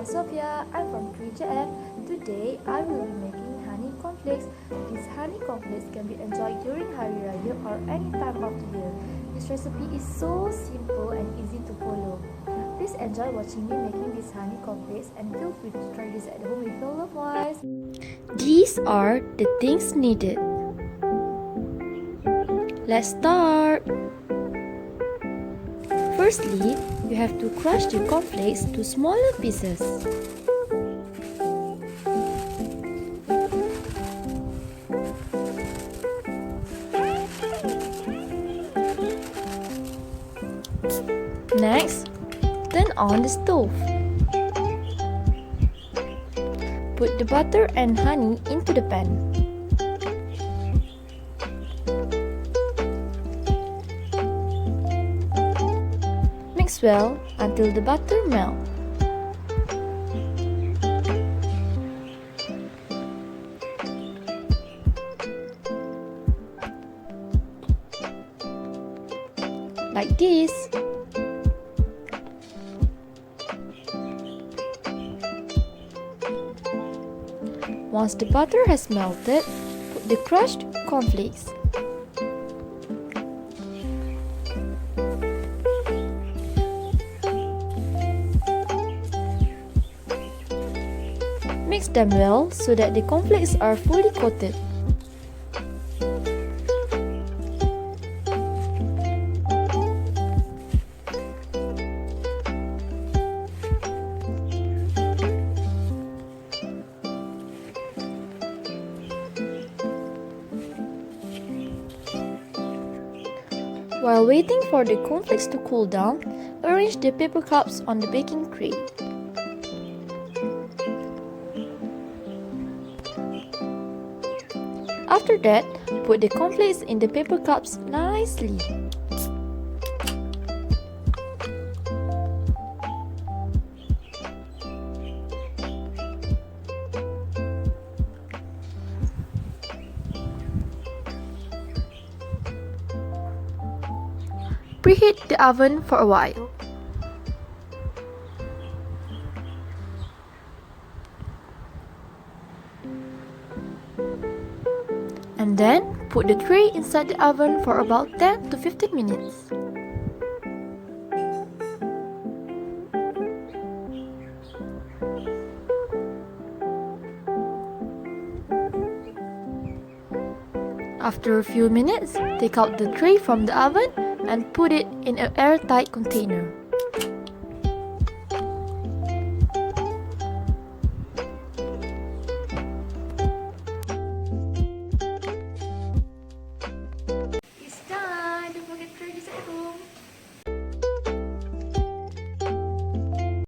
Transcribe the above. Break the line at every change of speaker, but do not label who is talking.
Amal Sofia. I'm from 3JF. Today I will be making honey cornflakes. These honey cornflakes can be enjoyed during Hari Raya or any time of the year. This recipe is so simple and easy to follow. Please enjoy watching me making these honey cornflakes and feel free to try this at home with your loved ones.
These are the things needed. Let's start. Firstly, you have to crush the cornflakes to smaller pieces. Next, turn on the stove. Put the butter and honey into the pan. Mix well until the butter melts. Like this. Once the butter has melted, put the crushed cornflakes. Mix them well so that the cornflakes are fully coated. While waiting for the cornflakes to cool down, arrange the paper cups on the baking tray. After that, put the cornflakes in the paper cups nicely. Preheat the oven for a while. And then put the tray inside the oven for about 10 to 15 minutes. After a few minutes, take out the tray from the oven and put it in an airtight container.